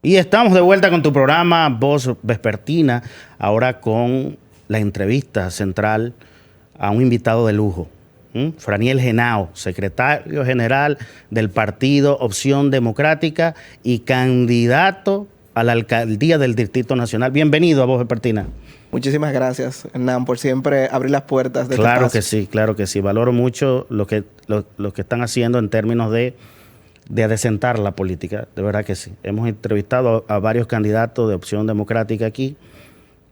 Y estamos de vuelta con tu programa Voz Vespertina, ahora con la entrevista central a un invitado de lujo, Franiel Henao, secretario general del partido Opción Democrática y candidato a la alcaldía del Distrito Nacional. Bienvenido a Voz Vespertina. Muchísimas gracias, Hernán, por siempre abrir las puertas de Claro que sí, claro que sí. Valoro mucho lo que están haciendo en términos de adecentar la política, de verdad que sí. Hemos entrevistado a varios candidatos de Opción Democrática aquí,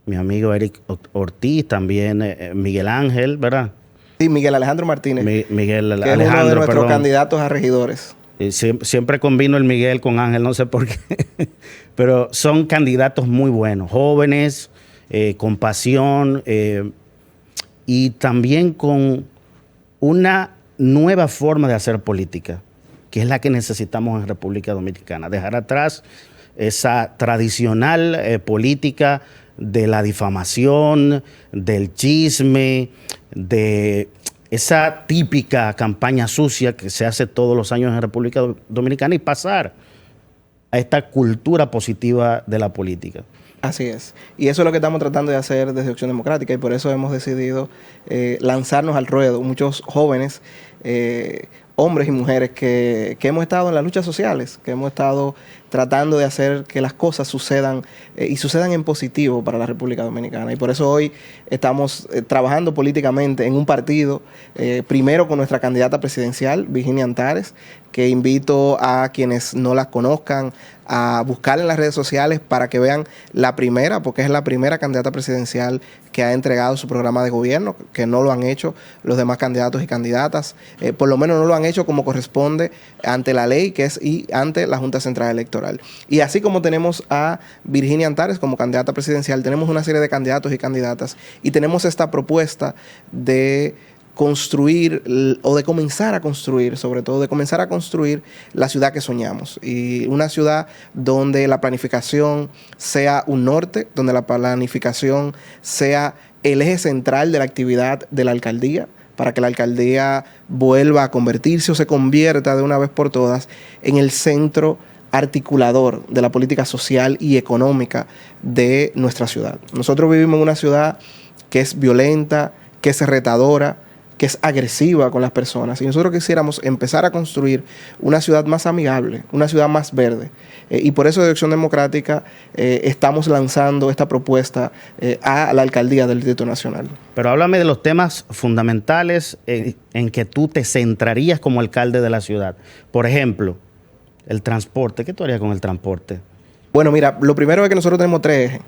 mi amigo Eric Ortiz, también Miguel Ángel, ¿verdad? Sí, Miguel Alejandro Martínez, Miguel que es uno de nuestros candidatos a regidores. Siempre combino el Miguel con Ángel, no sé por qué, pero son candidatos muy buenos, jóvenes, con pasión y también con una nueva forma de hacer política, que es la que necesitamos en República Dominicana. Dejar atrás esa tradicional política de la difamación, del chisme, de esa típica campaña sucia que se hace todos los años en República Dominicana y pasar a esta cultura positiva de la política. Así es. Y eso es lo que estamos tratando de hacer desde Opción Democrática y por eso hemos decidido lanzarnos al ruedo. Muchos jóvenes, hombres y mujeres que hemos estado en las luchas sociales, que hemos estado tratando de hacer que las cosas sucedan y sucedan en positivo para la República Dominicana. Y por eso hoy estamos trabajando políticamente en un partido, primero con nuestra candidata presidencial, Virginia Antares, que invito a quienes no la conozcan a buscarla en las redes sociales para que vean la primera, porque es la primera candidata presidencial que ha entregado su programa de gobierno, que no lo han hecho los demás candidatos y candidatas, por lo menos no lo han hecho como corresponde ante la ley, que es y ante la Junta Central Electoral. Y así como tenemos a Virginia Antares como candidata presidencial, tenemos una serie de candidatos y candidatas y tenemos esta propuesta de construir o de comenzar a construir, sobre todo de comenzar a construir la ciudad que soñamos, y una ciudad donde la planificación sea un norte, donde la planificación sea el eje central de la actividad de la alcaldía, para que la alcaldía vuelva a convertirse o se convierta de una vez por todas en el centro articulador de la política social y económica de nuestra ciudad. Nosotros vivimos en una ciudad que es violenta, que es retadora, que es agresiva con las personas. Y nosotros quisiéramos empezar a construir una ciudad más amigable, una ciudad más verde. Y por eso de Acción Democrática estamos lanzando esta propuesta a la alcaldía del Distrito Nacional. Pero háblame de los temas fundamentales en que tú te centrarías como alcalde de la ciudad. Por ejemplo, el transporte. ¿Qué tú harías con el transporte? Bueno, mira, lo primero es que nosotros tenemos 3 ejes.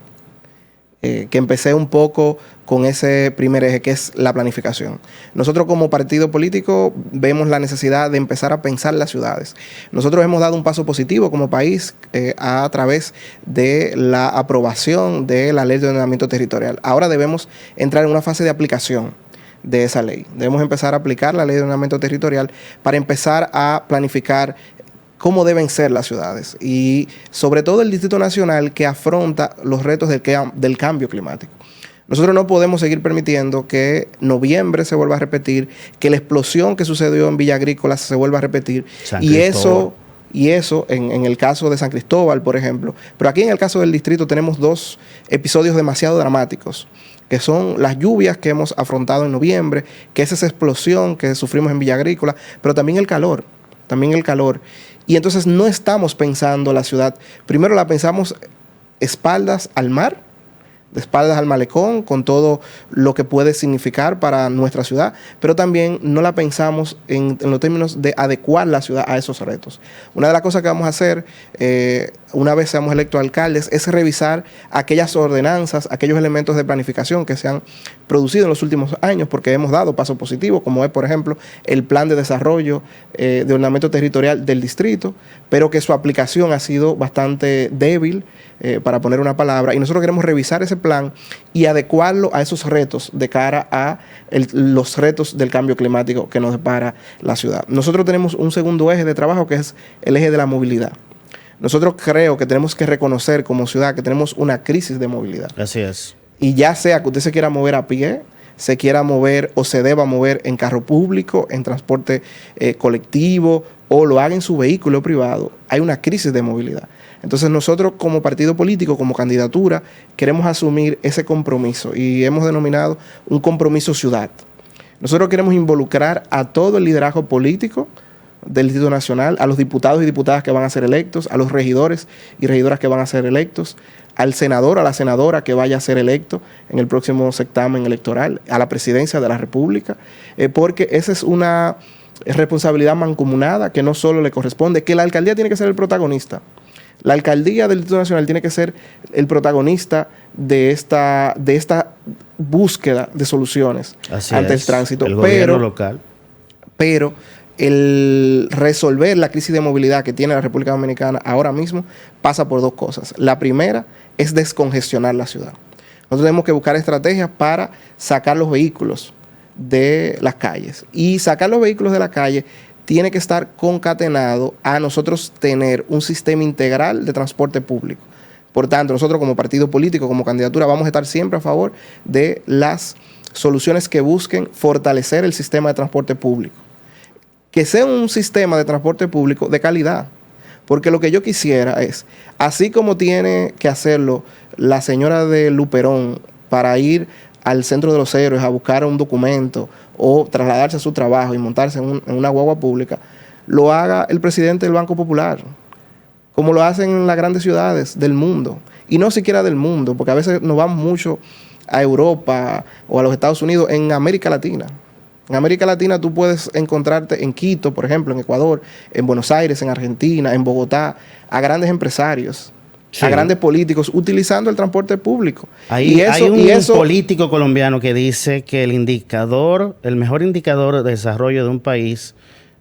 Que empecé un poco con ese primer eje, que es la planificación. Nosotros como partido político vemos la necesidad de empezar a pensar las ciudades. Nosotros hemos dado un paso positivo como país a través de la aprobación de la Ley de Ordenamiento Territorial. Ahora debemos entrar en una fase de aplicación de esa ley. Debemos empezar a aplicar la Ley de Ordenamiento Territorial para empezar a planificar cómo deben ser las ciudades y sobre todo el Distrito Nacional, que afronta los retos del cambio climático. Nosotros no podemos seguir permitiendo que noviembre se vuelva a repetir, que la explosión que sucedió en Villa Agrícola se vuelva a repetir. Y eso en el caso de San Cristóbal, por ejemplo. Pero aquí en el caso del distrito tenemos 2 episodios demasiado dramáticos, que son las lluvias que hemos afrontado en noviembre, que es esa explosión que sufrimos en Villa Agrícola, pero también el calor. Y entonces no estamos pensando la ciudad, primero la pensamos espaldas al mar, de espaldas al malecón, con todo lo que puede significar para nuestra ciudad, pero también no la pensamos en los términos de adecuar la ciudad a esos retos. Una de las cosas que vamos a hacer, una vez seamos electos alcaldes, es revisar aquellas ordenanzas, aquellos elementos de planificación que se han producido en los últimos años, porque hemos dado pasos positivos, como es, por ejemplo, el plan de desarrollo de ordenamiento territorial del distrito, pero que su aplicación ha sido bastante débil, para poner una palabra, y nosotros queremos revisar ese plan y adecuarlo a esos retos de cara a los retos del cambio climático que nos depara la ciudad. Nosotros tenemos un segundo eje de trabajo, que es el eje de la movilidad. Nosotros creo que tenemos que reconocer como ciudad que tenemos una crisis de movilidad. Así es. Y ya sea que usted se quiera mover a pie, se quiera mover o se deba mover en carro público, en transporte colectivo, o lo haga en su vehículo privado, hay una crisis de movilidad. Entonces nosotros como partido político, como candidatura, queremos asumir ese compromiso y hemos denominado un compromiso ciudad. Nosotros queremos involucrar a todo el liderazgo político del Distrito Nacional, a los diputados y diputadas que van a ser electos, a los regidores y regidoras que van a ser electos, al senador, a la senadora que vaya a ser electo en el próximo certamen electoral, a la presidencia de la República, porque esa es una responsabilidad mancomunada que no solo le corresponde, que la alcaldía tiene que ser el protagonista. La alcaldía del Distrito Nacional tiene que ser el protagonista de esta búsqueda de soluciones ante el tránsito. El gobierno local. Pero el resolver la crisis de movilidad que tiene la República Dominicana ahora mismo pasa por dos cosas. La primera es descongestionar la ciudad. Nosotros tenemos que buscar estrategias para sacar los vehículos de las calles. Y sacar los vehículos de la calle tiene que estar concatenado a nosotros tener un sistema integral de transporte público. Por tanto, nosotros como partido político, como candidatura, vamos a estar siempre a favor de las soluciones que busquen fortalecer el sistema de transporte público. Que sea un sistema de transporte público de calidad. Porque lo que yo quisiera es, así como tiene que hacerlo la señora de Luperón para ir al Centro de los Héroes a buscar un documento o trasladarse a su trabajo y montarse en una guagua pública, lo haga el presidente del Banco Popular, como lo hacen en las grandes ciudades del mundo. Y no siquiera del mundo, porque a veces nos vamos mucho a Europa o a los Estados Unidos, en América Latina. En América Latina tú puedes encontrarte en Quito, por ejemplo, en Ecuador, en Buenos Aires, en Argentina, en Bogotá, a grandes empresarios, sí, a grandes políticos utilizando el transporte público. Hay un político colombiano que dice que el mejor indicador de desarrollo de un país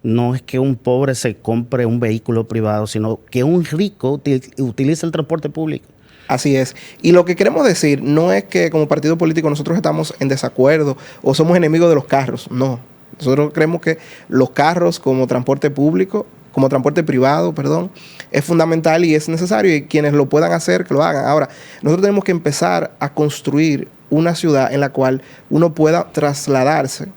no es que un pobre se compre un vehículo privado, sino que un rico utilice el transporte público. Así es. Y lo que queremos decir no es que como partido político nosotros estamos en desacuerdo o somos enemigos de los carros. No. Nosotros creemos que los carros como transporte público, como transporte privado, perdón, es fundamental y es necesario, y quienes lo puedan hacer, que lo hagan. Ahora, nosotros tenemos que empezar a construir una ciudad en la cual uno pueda trasladarse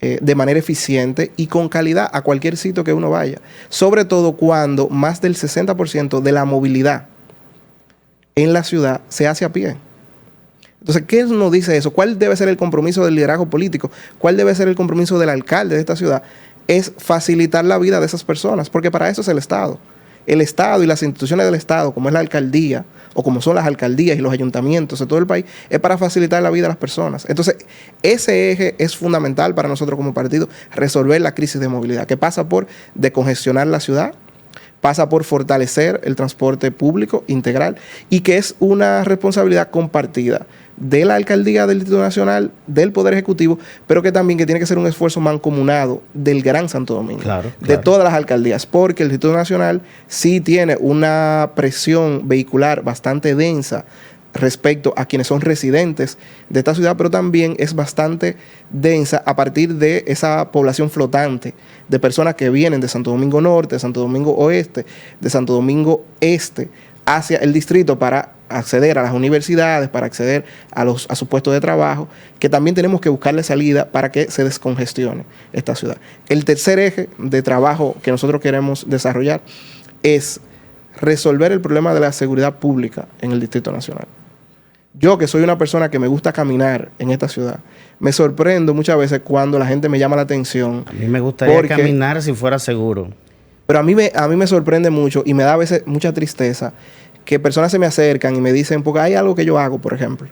de manera eficiente y con calidad a cualquier sitio que uno vaya. Sobre todo cuando más del 60% de la movilidad en la ciudad se hace a pie. Entonces, ¿qué nos dice eso? ¿Cuál debe ser el compromiso del liderazgo político? ¿Cuál debe ser el compromiso del alcalde de esta ciudad? Es facilitar la vida de esas personas, porque para eso es el Estado. El Estado y las instituciones del Estado, como es la alcaldía, o como son las alcaldías y los ayuntamientos de todo el país, es para facilitar la vida de las personas. Entonces, ese eje es fundamental para nosotros como partido, resolver la crisis de movilidad, que pasa por decongestionar la ciudad, pasa por fortalecer el transporte público integral y que es una responsabilidad compartida de la alcaldía del Distrito Nacional, del Poder Ejecutivo, pero que también que tiene que ser un esfuerzo mancomunado del Gran Santo Domingo, de todas las alcaldías, porque el Distrito Nacional sí tiene una presión vehicular bastante densa respecto a quienes son residentes de esta ciudad, pero también es bastante densa a partir de esa población flotante de personas que vienen de Santo Domingo Norte, de Santo Domingo Oeste, de Santo Domingo Este, hacia el distrito para acceder a las universidades, para acceder a sus puestos de trabajo, que también tenemos que buscarle salida para que se descongestione esta ciudad. El tercer eje de trabajo que nosotros queremos desarrollar es resolver el problema de la seguridad pública en el Distrito Nacional. Yo, que soy una persona que me gusta caminar en esta ciudad, me sorprendo muchas veces cuando la gente me llama la atención. A mí me gustaría caminar si fuera seguro. Pero a mí me sorprende mucho y me da a veces mucha tristeza que personas se me acercan y me dicen, porque hay algo que yo hago, por ejemplo,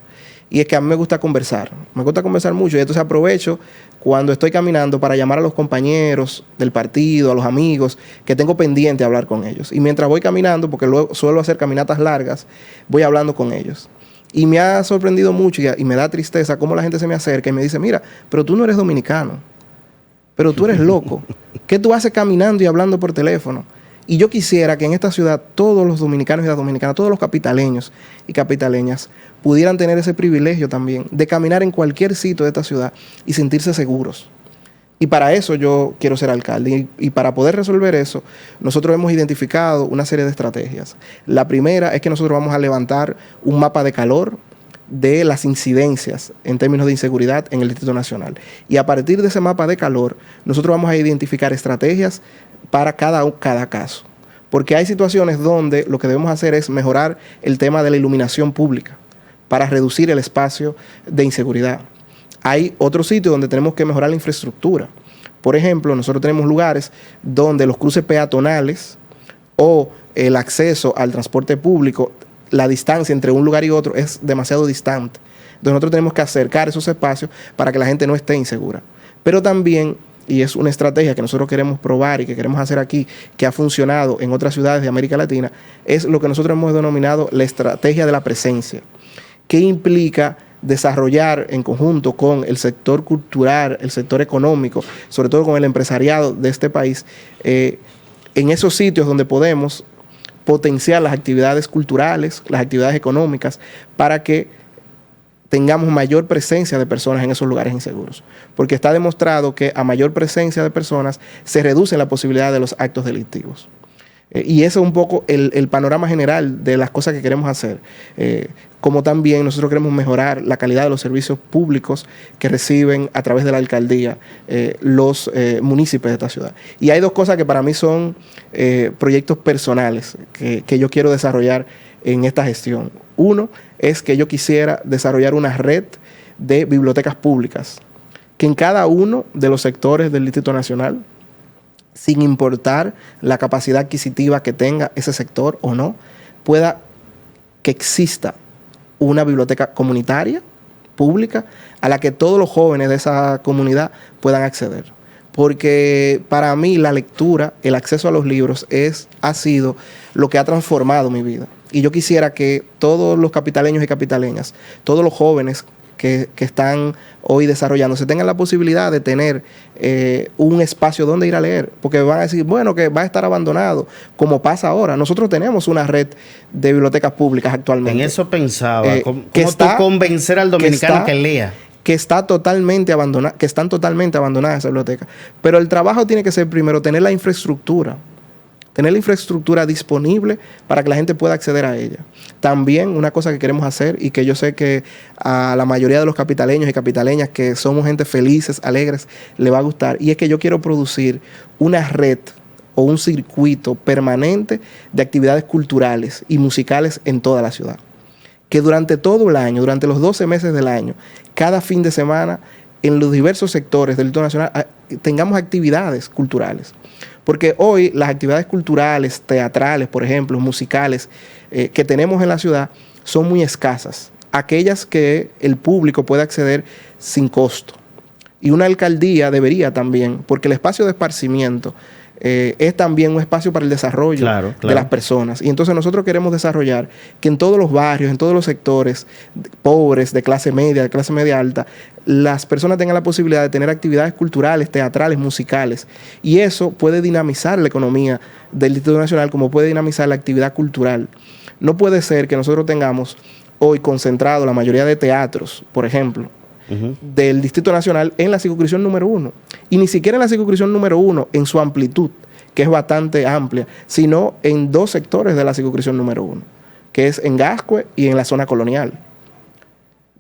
y es que a mí me gusta conversar mucho, y entonces aprovecho cuando estoy caminando para llamar a los compañeros del partido, a los amigos, que tengo pendiente hablar con ellos. Y mientras voy caminando, porque luego suelo hacer caminatas largas, voy hablando con ellos. Y me ha sorprendido mucho y me da tristeza cómo la gente se me acerca y me dice, mira, pero tú no eres dominicano, pero tú eres loco. ¿Qué tú haces caminando y hablando por teléfono? Y yo quisiera que en esta ciudad todos los dominicanos y las dominicanas, todos los capitaleños y capitaleñas pudieran tener ese privilegio también de caminar en cualquier sitio de esta ciudad y sentirse seguros. Y para eso yo quiero ser alcalde. Y para poder resolver eso, nosotros hemos identificado una serie de estrategias. La primera es que nosotros vamos a levantar un mapa de calor de las incidencias en términos de inseguridad en el Distrito Nacional. Y a partir de ese mapa de calor, nosotros vamos a identificar estrategias para cada caso. Porque hay situaciones donde lo que debemos hacer es mejorar el tema de la iluminación pública para reducir el espacio de inseguridad. Hay otros sitios donde tenemos que mejorar la infraestructura. Por ejemplo, nosotros tenemos lugares donde los cruces peatonales o el acceso al transporte público, la distancia entre un lugar y otro es demasiado distante. Entonces nosotros tenemos que acercar esos espacios para que la gente no esté insegura. Pero también, y es una estrategia que nosotros queremos probar y que queremos hacer aquí, que ha funcionado en otras ciudades de América Latina, es lo que nosotros hemos denominado la estrategia de la presencia, que implica desarrollar en conjunto con el sector cultural, el sector económico, sobre todo con el empresariado de este país, en esos sitios donde podemos potenciar las actividades culturales, las actividades económicas, para que tengamos mayor presencia de personas en esos lugares inseguros. Porque está demostrado que a mayor presencia de personas se reduce la posibilidad de los actos delictivos. Y ese es un poco el panorama general de las cosas que queremos hacer. Como también nosotros queremos mejorar la calidad de los servicios públicos que reciben a través de la alcaldía los municipios de esta ciudad. Y hay dos cosas que para mí son proyectos personales que yo quiero desarrollar en esta gestión. Uno es que yo quisiera desarrollar una red de bibliotecas públicas que en cada uno de los sectores del Distrito Nacional, sin importar la capacidad adquisitiva que tenga ese sector o no, que exista una biblioteca comunitaria, pública, a la que todos los jóvenes de esa comunidad puedan acceder. Porque para mí la lectura, el acceso a los libros ha sido lo que ha transformado mi vida. Y yo quisiera que todos los capitaleños y capitaleñas, todos los jóvenes que están hoy desarrollándose, tengan la posibilidad de tener un espacio donde ir a leer. Porque van a decir, bueno, que va a estar abandonado, como pasa ahora. Nosotros tenemos una red de bibliotecas públicas actualmente. En eso pensaba. ¿Cómo tú convencer al dominicano que lea? Que están totalmente abandonadas esas bibliotecas. Pero el trabajo tiene que ser primero tener la infraestructura disponible para que la gente pueda acceder a ella. También una cosa que queremos hacer y que yo sé que a la mayoría de los capitaleños y capitaleñas que somos gente felices, alegres, le va a gustar, y es que yo quiero producir una red o un circuito permanente de actividades culturales y musicales en toda la ciudad. Que durante todo el año, durante los 12 meses del año, cada fin de semana, en los diversos sectores del Distrito Nacional, tengamos actividades culturales. Porque hoy las actividades culturales, teatrales, por ejemplo, musicales, que tenemos en la ciudad, son muy escasas. Aquellas que el público puede acceder sin costo. Y una alcaldía debería también, porque el espacio de esparcimiento es también un espacio para el desarrollo de las personas. Y entonces nosotros queremos desarrollar que en todos los barrios, en todos los sectores pobres, de clase media alta, las personas tengan la posibilidad de tener actividades culturales, teatrales, musicales. Y eso puede dinamizar la economía del Distrito Nacional, como puede dinamizar la actividad cultural. No puede ser que nosotros tengamos hoy concentrado la mayoría de teatros, por ejemplo, del Distrito Nacional en la circunscripción número 1. Y ni siquiera en la circunscripción número 1 en su amplitud, que es bastante amplia, sino en dos sectores de la circunscripción número 1, que es en Gascue y en la zona colonial.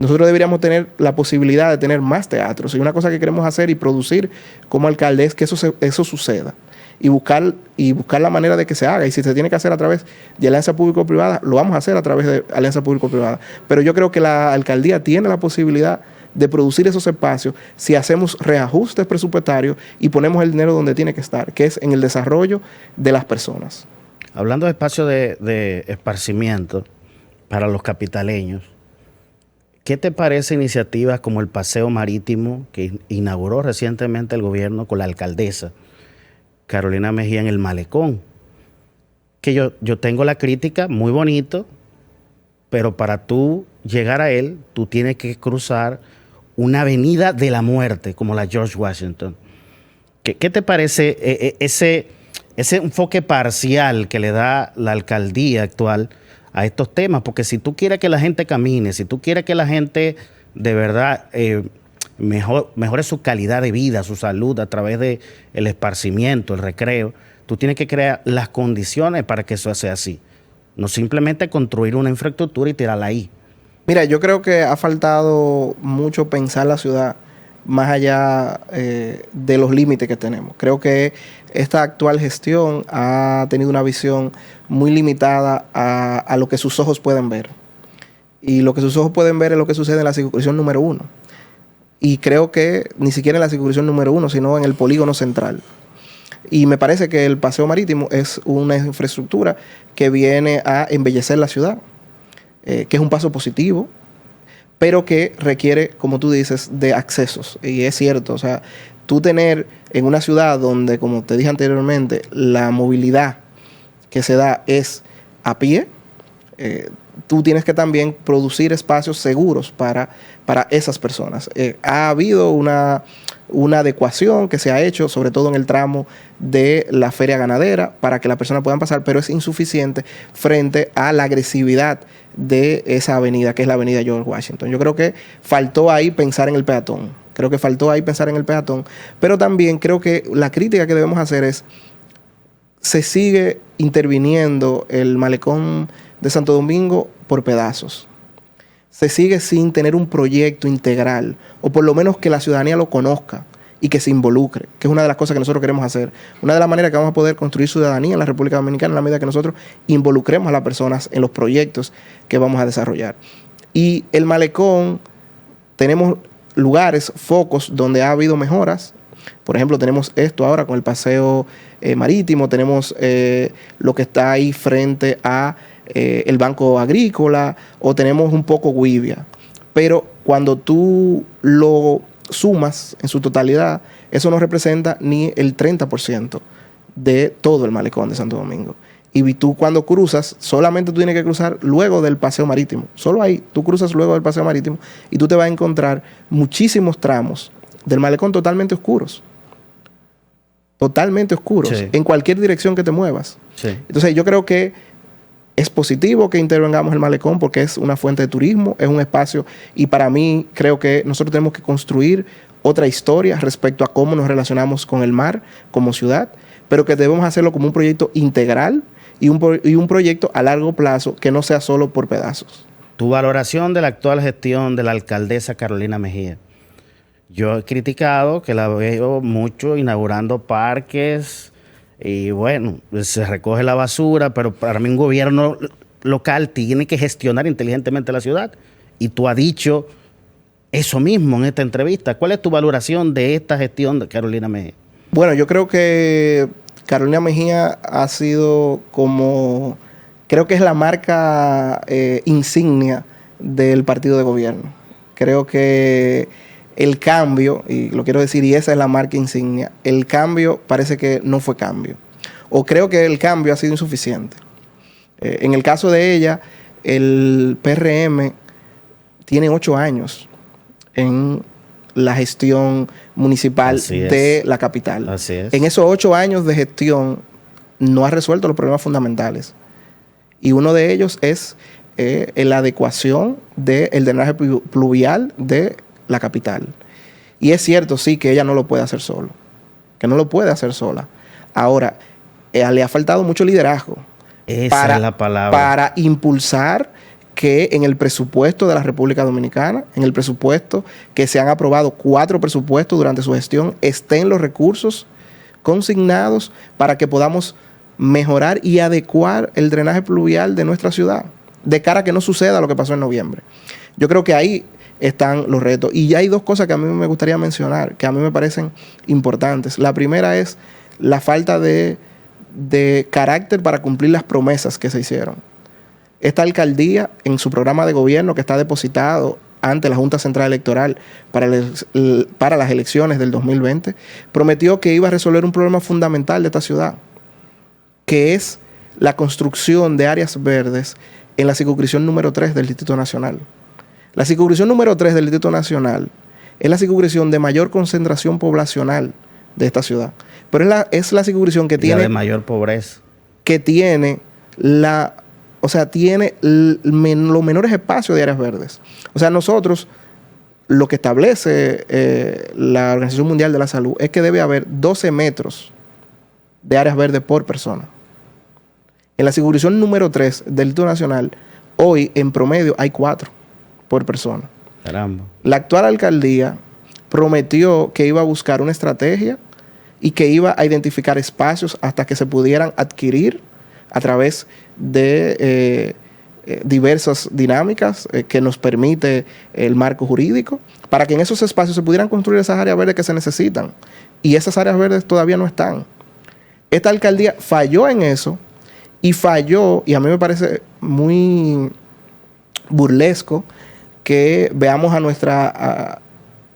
Nosotros deberíamos tener la posibilidad de tener más teatros. Y una cosa que queremos hacer y producir como alcalde es que eso suceda. Y buscar la manera de que se haga. Y si se tiene que hacer a través de alianza público-privada, lo vamos a hacer a través de alianza público-privada. Pero yo creo que la alcaldía tiene la posibilidad de producir esos espacios si hacemos reajustes presupuestarios y ponemos el dinero donde tiene que estar, que es en el desarrollo de las personas. Hablando de espacios de esparcimiento para los capitaleños, ¿qué te parece iniciativas como el paseo marítimo que inauguró recientemente el gobierno con la alcaldesa Carolina Mejía en el Malecón? Que yo tengo la crítica, muy bonito, pero para tú llegar a él, tú tienes que cruzar una avenida de la muerte, como la George Washington. ¿Qué te parece ese enfoque parcial que le da la alcaldía actual a estos temas? Porque si tú quieres que la gente camine, si tú quieres que la gente de verdad mejore su calidad de vida, su salud a través del esparcimiento, el recreo, tú tienes que crear las condiciones para que eso sea así. No simplemente construir una infraestructura y tirarla ahí. Mira, yo creo que ha faltado mucho pensar la ciudad más allá de los límites que tenemos. Creo que esta actual gestión ha tenido una visión muy limitada a lo que sus ojos pueden ver. Y lo que sus ojos pueden ver es lo que sucede en la circunscripción número 1. Y creo que ni siquiera en la circunscripción número 1, sino en el polígono central. Y me parece que el paseo marítimo es una infraestructura que viene a embellecer la ciudad, que es un paso positivo, pero que requiere, como tú dices, de accesos. Y es cierto, o sea, tú tener en una ciudad donde, como te dije anteriormente, la movilidad que se da es a pie, tú tienes que también producir espacios seguros para esas personas. Ha habido una adecuación que se ha hecho, sobre todo en el tramo de la feria ganadera, para que las personas puedan pasar, pero es insuficiente frente a la agresividad de esa avenida, que es la avenida George Washington. Yo creo que faltó ahí pensar en el peatón. Pero también creo que la crítica que debemos hacer es, se sigue interviniendo el malecón de Santo Domingo por pedazos. Se sigue sin tener un proyecto integral, o por lo menos que la ciudadanía lo conozca y que se involucre, que es una de las cosas que nosotros queremos hacer. Una de las maneras que vamos a poder construir ciudadanía en la República Dominicana, en la medida que nosotros involucremos a las personas en los proyectos que vamos a desarrollar. Y el malecón, tenemos lugares, focos donde ha habido mejoras. Por ejemplo, tenemos esto ahora con el paseo marítimo, tenemos lo que está ahí frente a el Banco Agrícola, o tenemos un poco Guivia. Pero cuando tú lo sumas en su totalidad, eso no representa ni el 30% de todo el malecón de Santo Domingo. Y tú cuando cruzas, solamente tú tienes que cruzar luego del paseo marítimo. Solo ahí, tú cruzas luego del paseo marítimo y tú te vas a encontrar muchísimos tramos del malecón totalmente oscuros. Totalmente oscuros, sí, en cualquier dirección que te muevas. Sí. Entonces yo creo que es positivo que intervengamos el malecón porque es una fuente de turismo, es un espacio, y para mí creo que nosotros tenemos que construir otra historia respecto a cómo nos relacionamos con el mar como ciudad, pero que debemos hacerlo como un proyecto integral y un proyecto a largo plazo que no sea solo por pedazos. Tu valoración de la actual gestión de la alcaldesa Carolina Mejía. Yo he criticado que la veo mucho inaugurando parques y bueno, se recoge la basura, pero para mí un gobierno local tiene que gestionar inteligentemente la ciudad. Y tú has dicho eso mismo en esta entrevista. ¿Cuál es tu valoración de esta gestión de Carolina Mejía? Bueno, yo creo que Carolina Mejía ha sido como, creo que es la marca insignia del partido de gobierno. Creo que el cambio, y lo quiero decir, y esa es la marca insignia, el cambio parece que no fue cambio. O creo que el cambio ha sido insuficiente. En el caso de ella, el PRM tiene 8 años en la gestión municipal de la capital. Así es. En esos 8 años de gestión no ha resuelto los problemas fundamentales. Y uno de ellos es la adecuación del drenaje pluvial de la capital. Y es cierto, sí, que ella no lo puede hacer solo, que no lo puede hacer sola. Ahora, le ha faltado mucho liderazgo. Esa es la palabra. Para impulsar que en el presupuesto de la República Dominicana, en el presupuesto que se han aprobado 4 presupuestos durante su gestión, estén los recursos consignados para que podamos mejorar y adecuar el drenaje pluvial de nuestra ciudad, de cara a que no suceda lo que pasó en noviembre. Yo creo que ahí están los retos. Y ya hay 2 cosas que a mí me gustaría mencionar, que a mí me parecen importantes. La primera es la falta de carácter para cumplir las promesas que se hicieron. Esta alcaldía, en su programa de gobierno que está depositado ante la Junta Central Electoral para las elecciones del 2020, prometió que iba a resolver un problema fundamental de esta ciudad, que es la construcción de áreas verdes en la circunscripción número 3 del Distrito Nacional. La circunscripción número 3 del Distrito Nacional es la circunscripción de mayor concentración poblacional de esta ciudad. Pero es la circunscripción que tiene... La de mayor pobreza. Que tiene tiene los menores espacios de áreas verdes. O sea, nosotros, lo que establece la Organización Mundial de la Salud es que debe haber 12 metros de áreas verdes por persona. En la circunscripción número 3 del Distrito Nacional, hoy en promedio hay 4 por persona. Caramba. La actual alcaldía prometió que iba a buscar una estrategia y que iba a identificar espacios hasta que se pudieran adquirir a través de diversas dinámicas que nos permite el marco jurídico, para que en esos espacios se pudieran construir esas áreas verdes que se necesitan. Y esas áreas verdes todavía no están. Esta alcaldía falló en eso y a mí me parece muy burlesco que veamos a nuestra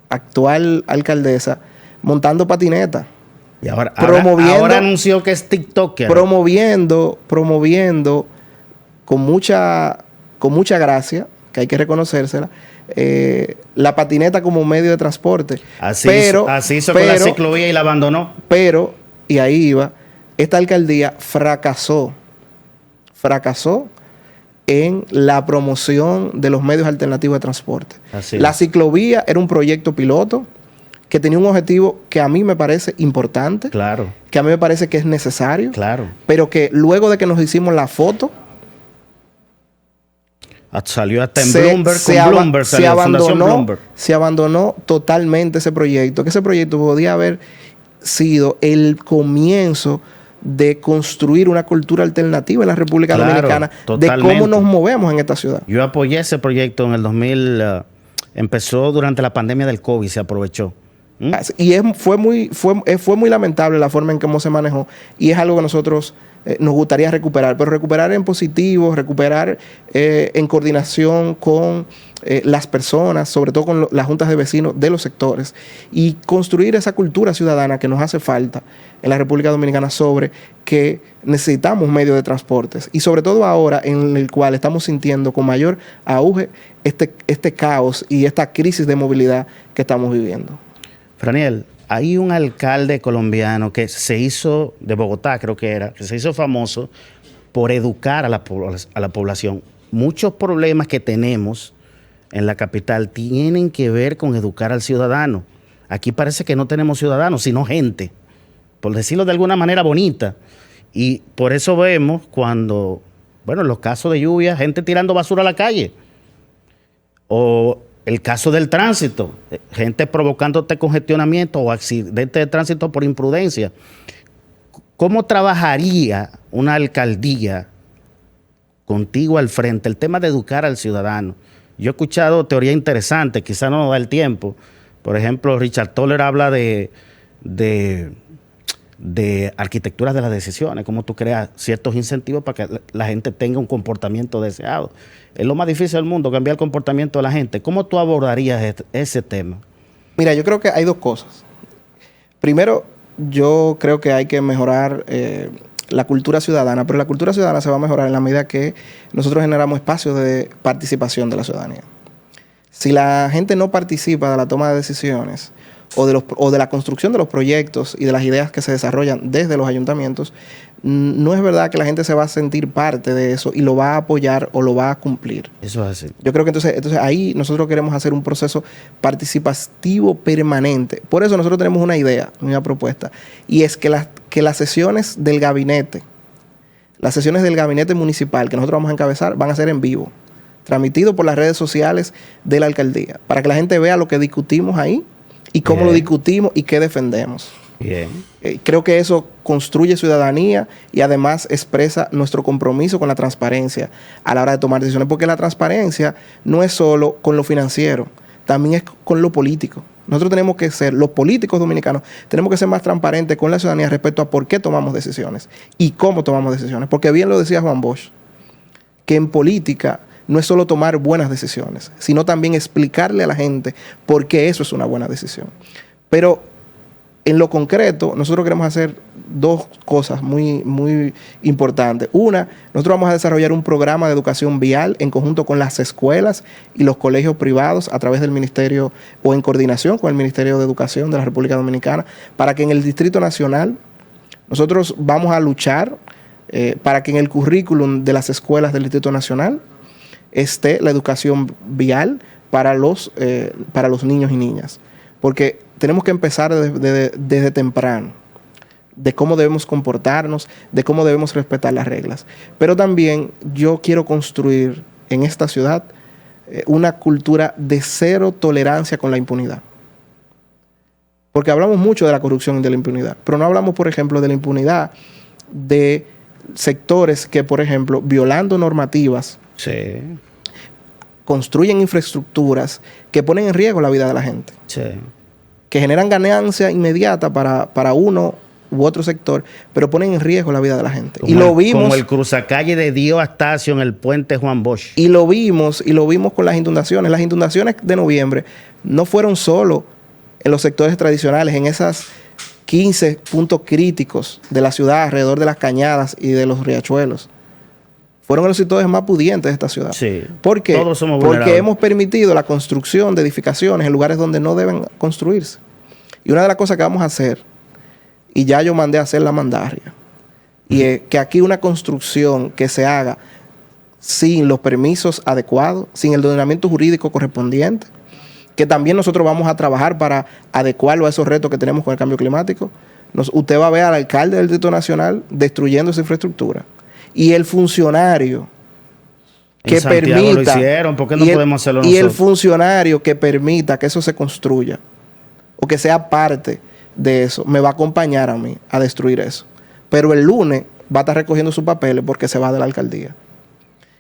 actual alcaldesa montando patineta. Y ahora anunció que es TikToker. Promoviendo con mucha gracia, que hay que reconocérsela, la patineta como medio de transporte. Así hizo con la ciclovía y la abandonó. Pero, y ahí iba, esta alcaldía fracasó en la promoción de los medios alternativos de transporte. La ciclovía era un proyecto piloto que tenía un objetivo que a mí me parece importante, claro, que a mí me parece que es necesario, claro, pero que luego de que nos hicimos la foto, salió hasta en Bloomberg, se abandonó totalmente ese proyecto, que ese proyecto podía haber sido el comienzo de construir una cultura alternativa en la República Dominicana, totalmente, de cómo nos movemos en esta ciudad. Yo apoyé ese proyecto en el 2000, empezó durante la pandemia del COVID, se aprovechó. Y fue muy lamentable la forma en cómo se manejó, y es algo que nosotros nos gustaría recuperar, pero recuperar en positivo, recuperar en coordinación con las personas, sobre todo con las juntas de vecinos de los sectores, y construir esa cultura ciudadana que nos hace falta en la República Dominicana sobre que necesitamos medios de transportes, y sobre todo ahora en el cual estamos sintiendo con mayor auge este caos y esta crisis de movilidad que estamos viviendo. Franiel, hay un alcalde colombiano que se hizo, de Bogotá creo que era, que se hizo famoso por educar a la población. Muchos problemas que tenemos en la capital tienen que ver con educar al ciudadano. Aquí parece que no tenemos ciudadanos, sino gente, por decirlo de alguna manera bonita. Y por eso vemos cuando, bueno, en los casos de lluvia, gente tirando basura a la calle. O el caso del tránsito, gente provocándote congestionamiento o accidentes de tránsito por imprudencia. ¿Cómo trabajaría una alcaldía contigo al frente el tema de educar al ciudadano? Yo he escuchado teorías interesantes, quizás no nos da el tiempo. Por ejemplo, Richard Toller habla de arquitectura de las decisiones, cómo tú creas ciertos incentivos para que la gente tenga un comportamiento deseado. Es lo más difícil del mundo, cambiar el comportamiento de la gente. ¿Cómo tú abordarías ese tema? Mira, yo creo que hay dos cosas. Primero, yo creo que hay que mejorar la cultura ciudadana, pero la cultura ciudadana se va a mejorar en la medida que nosotros generamos espacios de participación de la ciudadanía. Si la gente no participa de la toma de decisiones o de la construcción de los proyectos y de las ideas que se desarrollan desde los ayuntamientos, no es verdad que la gente se va a sentir parte de eso y lo va a apoyar o lo va a cumplir. Eso es así. Yo creo que entonces ahí nosotros queremos hacer un proceso participativo permanente. Por eso nosotros tenemos una idea, una propuesta, y es que las sesiones del gabinete municipal que nosotros vamos a encabezar van a ser en vivo, transmitido por las redes sociales de la alcaldía, para que la gente vea lo que discutimos ahí y cómo lo discutimos y qué defendemos. Bien. Creo que eso construye ciudadanía y además expresa nuestro compromiso con la transparencia a la hora de tomar decisiones, porque la transparencia no es solo con lo financiero, también es con lo político. Nosotros tenemos que ser, los políticos dominicanos, tenemos que ser más transparentes con la ciudadanía respecto a por qué tomamos decisiones y cómo tomamos decisiones, porque bien lo decía Juan Bosch, que en política no es solo tomar buenas decisiones, sino también explicarle a la gente por qué eso es una buena decisión. Pero en lo concreto, nosotros queremos hacer dos cosas muy, muy importantes. Una, nosotros vamos a desarrollar un programa de educación vial en conjunto con las escuelas y los colegios privados a través del Ministerio o en coordinación con el Ministerio de Educación de la República Dominicana, para que en el Distrito Nacional nosotros vamos a luchar para que en el currículum de las escuelas del Distrito Nacional esté la educación vial para los niños y niñas. Porque tenemos que empezar desde temprano, de cómo debemos comportarnos, de cómo debemos respetar las reglas. Pero también yo quiero construir en esta ciudad una cultura de cero tolerancia con la impunidad. Porque hablamos mucho de la corrupción y de la impunidad, pero no hablamos, por ejemplo, de la impunidad de sectores que, por ejemplo, violando normativas, Sí. construyen infraestructuras que ponen en riesgo la vida de la gente, Sí. que generan ganancia inmediata para uno u otro sector, pero ponen en riesgo la vida de la gente. Como Y lo el, vimos. como el cruzacalle de Dio Astacio en el puente Juan Bosch. Y lo vimos con las inundaciones. Las inundaciones de noviembre no fueron solo en los sectores tradicionales, en esas 15 puntos críticos de la ciudad, alrededor de las cañadas y de los riachuelos. Fueron en los sectores más pudientes de esta ciudad. Sí. ¿Por qué? Todos somos Porque vulnerables. hemos permitido la construcción de edificaciones en lugares donde no deben construirse. Y una de las cosas que vamos a hacer, y ya yo mandé a hacer la mandarria, y es que aquí una construcción que se haga sin los permisos adecuados, sin el ordenamiento jurídico correspondiente, que también nosotros vamos a trabajar para adecuarlo a esos retos que tenemos con el cambio climático. Usted va a ver al alcalde del Distrito Nacional destruyendo esa infraestructura. Y el funcionario que En Santiago permita... lo hicieron, ¿por qué no y el- podemos hacerlo Y el nosotros? funcionario que permita que eso se construya, o que sea parte de eso, me va a acompañar a mí a destruir eso. Pero el lunes va a estar recogiendo sus papeles porque se va de la alcaldía.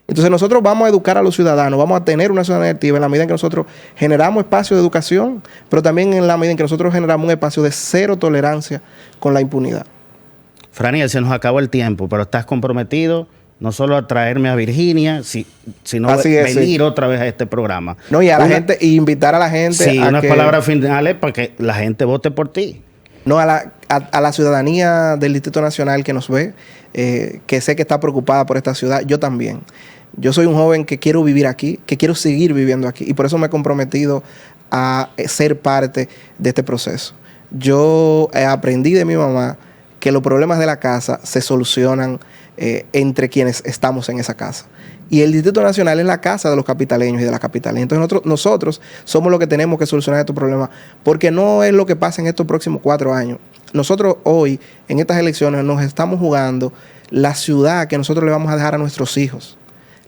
Entonces nosotros vamos a educar a los ciudadanos, vamos a tener una ciudadanía activa en la medida en que nosotros generamos espacio de educación, pero también en la medida en que nosotros generamos un espacio de cero tolerancia con la impunidad. Franiel, se nos acabó el tiempo, pero estás comprometido no solo a traerme a Virginia, sino Así es, venir sí. otra vez a este programa. No, y a la gente, y invitar a la gente Sí, a unas que... palabras finales para que la gente vote por ti. No, a la ciudadanía del Distrito Nacional que nos ve, que sé que está preocupada por esta ciudad, yo también. Yo soy un joven que quiero vivir aquí, que quiero seguir viviendo aquí, y por eso me he comprometido a ser parte de este proceso. Yo aprendí de mi mamá que los problemas de la casa se solucionan entre quienes estamos en esa casa. Y el Distrito Nacional es la casa de los capitaleños y de las capitales. Entonces nosotros somos los que tenemos que solucionar estos problemas, porque no es lo que pasa en estos próximos 4 años. Nosotros hoy, en estas elecciones, nos estamos jugando la ciudad que nosotros le vamos a dejar a nuestros hijos,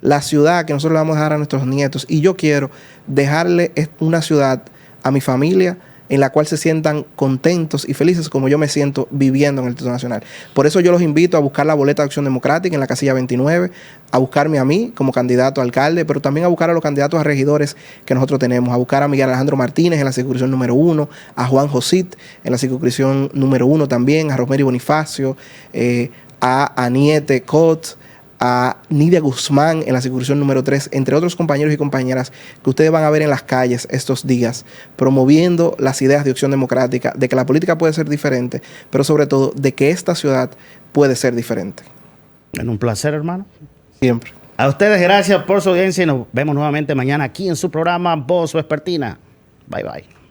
la ciudad que nosotros le vamos a dejar a nuestros nietos. Y yo quiero dejarle una ciudad a mi familia en la cual se sientan contentos y felices como yo me siento viviendo en el Distrito Nacional. Por eso yo los invito a buscar la boleta de Acción Democrática en la casilla 29, a buscarme a mí como candidato a alcalde, pero también a buscar a los candidatos a regidores que nosotros tenemos, a buscar a Miguel Alejandro Martínez en la circunscripción número 1, a Juan Josit en la circunscripción número 1 también, a Rosemary Bonifacio, a Aniete Cot, a Nidia Guzmán en la circunscripción número 3, entre otros compañeros y compañeras que ustedes van a ver en las calles estos días, promoviendo las ideas de Acción Democrática, de que la política puede ser diferente, pero sobre todo de que esta ciudad puede ser diferente. Bueno, un placer, hermano. Siempre. A ustedes gracias por su audiencia y nos vemos nuevamente mañana aquí en su programa Voz Vespertina. Bye, bye.